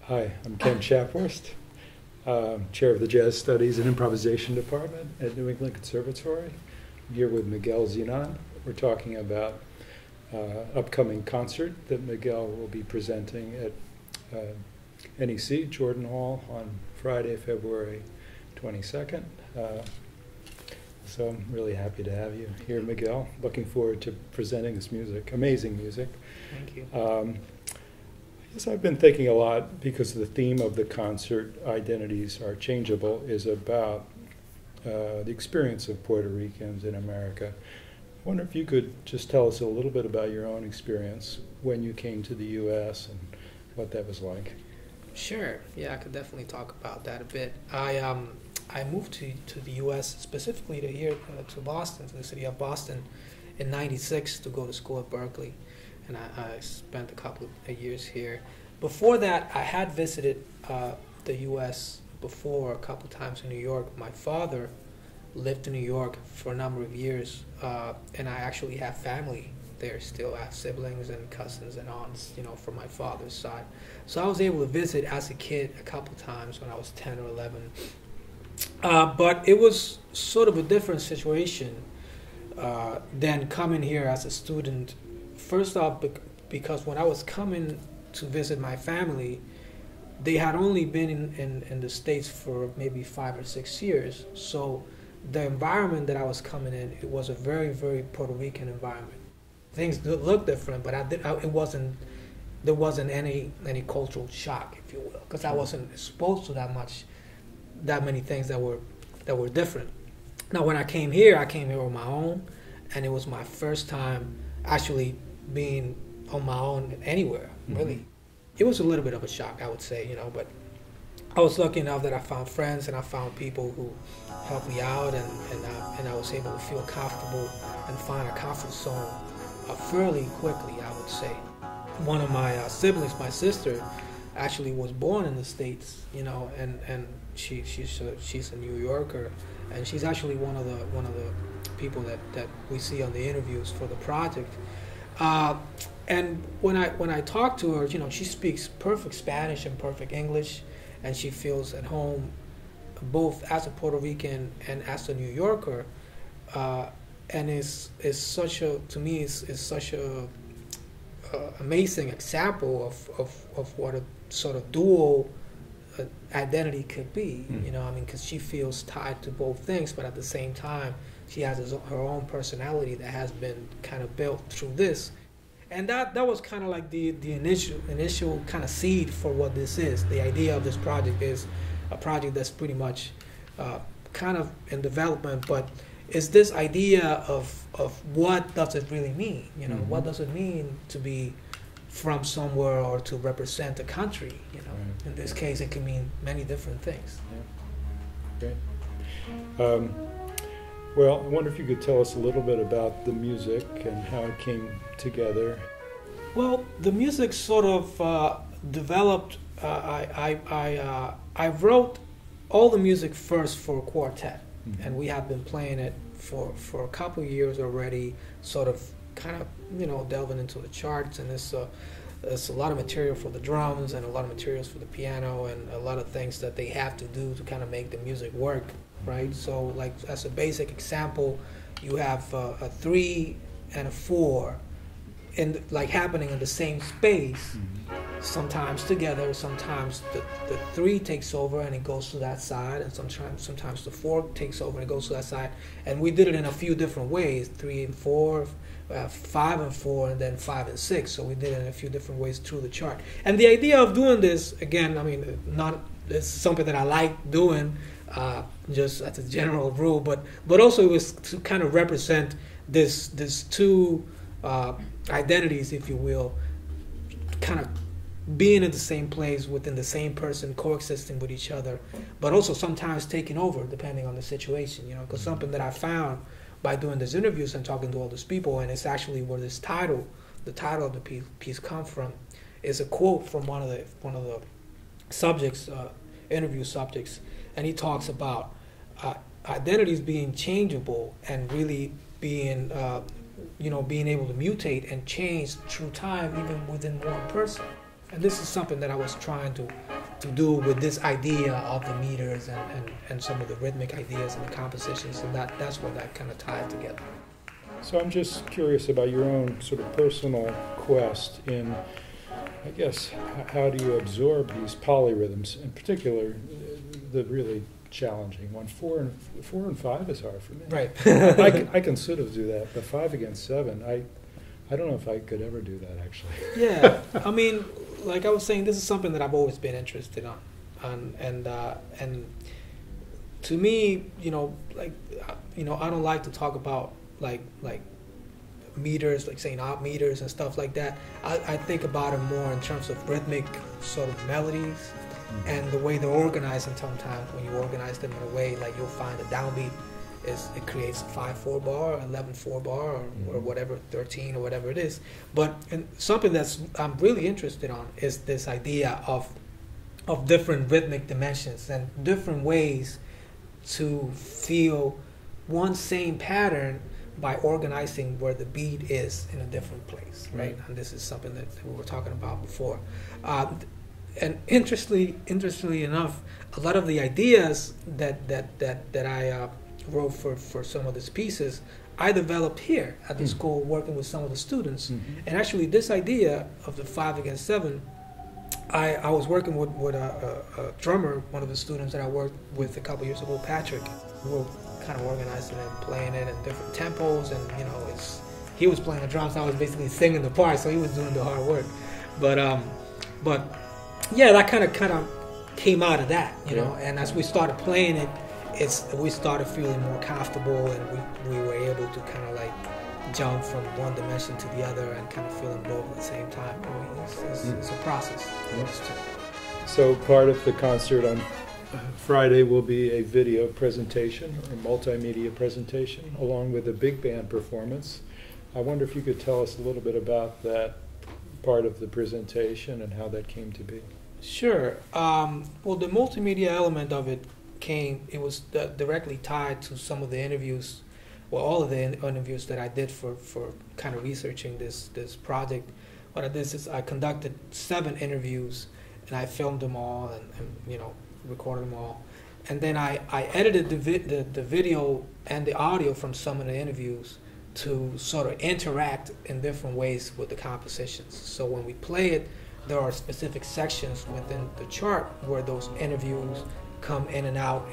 Hi, I'm Ken Schaphorst, Chair of the Jazz Studies and Improvisation Department at New England Conservatory. I'm here with Miguel Zenón. We're talking about upcoming concert that Miguel will be presenting at NEC, Jordan Hall, on Friday, February 22nd. So I'm really happy to have you here, Miguel. Looking forward to presenting this music, amazing music. Thank you. Yes, I've been thinking a lot because the theme of the concert, Identities Are Changeable, is about the experience of Puerto Ricans in America. I wonder if you could just tell us a little bit about your own experience when you came to the U.S. and what that was like. Sure. Yeah, I could definitely talk about that a bit. I moved to the U.S. specifically to here to Boston, to the city of Boston, in '96 to go to school at Berkeley. And I spent a couple of years here. Before that, I had visited the U.S. before a couple times in New York. My father lived in New York for a number of years, and I actually have family there still. I have siblings and cousins and aunts, from my father's side. So I was able to visit as a kid a couple times when I was 10 or 11. But it was sort of a different situation than coming here as a student. First off, because when I was coming to visit my family, they had only been in the States for maybe 5 or 6 years. So the environment that I was coming in, it was a very, very Puerto Rican environment. Things looked different, but there wasn't any cultural shock, if you will, because I wasn't exposed to that many things that were different. Now, when I came here on my own, and it was my first time actually being on my own anywhere, really. It was a little bit of a shock, I would say, but I was lucky enough that I found friends and I found people who helped me out, and I was able to feel comfortable and find a comfort zone fairly quickly, I would say. One of my siblings, my sister, actually was born in the States, and she's a New Yorker, and she's actually one of the people that we see on the interviews for the project. And when I talk to her, she speaks perfect Spanish and perfect English, and she feels at home both as a Puerto Rican and as a New Yorker, and is such a amazing example of what a sort of dual identity could be. Because she feels tied to both things, but at the same time, she has her own personality that has been kind of built through this. And that was kind of like the initial kind of seed for what this is. The idea of this project is a project that's pretty much kind of in development, but it's this idea of what does it really mean? What does it mean to be from somewhere or to represent a country? Right. In this case, it can mean many different things. Yeah. Great. Well, I wonder if you could tell us a little bit about the music and how it came together. Well, the music sort of developed. I wrote all the music first for quartet, and we have been playing it for a couple of years already. Sort of, kind of, delving into the charts, and it's a lot of material for the drums and a lot of materials for the piano and a lot of things that they have to do to kind of make the music work. Right, so like as a basic example, you have a 3 and a 4, happening in the same space. Sometimes together, sometimes the 3 takes over and it goes to that side, and sometimes the 4 takes over and it goes to that side. And we did it in a few different ways: 3 and 4, 5 and 4, and then 5 and 6. So we did it in a few different ways through the chart. And the idea of doing this, again, it's something that I like doing. Just as a general rule, but also it was to kind of represent this two identities, if you will, kind of being in the same place within the same person, coexisting with each other, but also sometimes taking over depending on the situation. Because something that I found by doing these interviews and talking to all these people, and it's actually where the title of the piece comes from, is a quote from one of the subjects, interview subjects. And he talks about identities being changeable and really being, being able to mutate and change through time, even within one person. And this is something that I was trying to do with this idea of the meters and some of the rhythmic ideas and the compositions, and that's where that kind of tied together. So I'm just curious about your own sort of personal quest in, I guess, how do you absorb these polyrhythms, in particular, the really challenging one. 4 and 5 is hard for me. Right. I can sort of do that, but 5 against 7, I don't know if I could ever do that, actually. Yeah, I mean, like I was saying, this is something that I've always been interested on, and to me, I don't like to talk about like meters, like saying odd meters and stuff like that. I think about it more in terms of rhythmic sort of melodies and the way they're organized. And sometimes when you organize them in a way, like you'll find a downbeat it creates a 5/4 bar, 11/4 bar, or whatever, 13 or whatever it is. But something that's I'm really interested on is this idea of different rhythmic dimensions and different ways to feel one same pattern by organizing where the beat is in a different place, right? And this is something that we were talking about before. And interestingly enough, a lot of the ideas that I wrote for some of these pieces, I developed here at the school working with some of the students. And actually this idea of the 5 against 7, I was working with a drummer, one of the students that I worked with a couple years ago, Patrick. We were kind of organizing and playing it in different tempos, and he was playing the drums, I was basically singing the part, so he was doing the hard work. But yeah, that kind of came out of that, you know. And as we started playing it, we started feeling more comfortable, and we were able to kind of like jump from one dimension to the other and kind of feel them both at the same time. I mean, it's a process. So part of the concert on Friday will be a video presentation or multimedia presentation along with a big band performance. I wonder if you could tell us a little bit about that part of the presentation and how that came to be. Sure. Well, the multimedia element of it was directly tied to some of the interviews, well, all of the interviews that I did for kind of researching this project. What I did is I conducted 7 interviews, and I filmed them all and recorded them all. And then I edited the video and the audio from some of the interviews to sort of interact in different ways with the compositions. So when we play it, there are specific sections within the chart where those interviews come in and out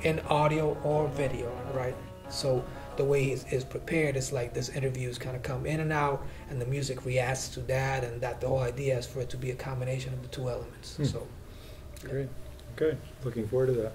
in audio or video, right? So the way it's prepared is like these interviews kind of come in and out, and the music reacts to that, and that the whole idea is for it to be a combination of the 2 elements. So, great. Okay, looking forward to that.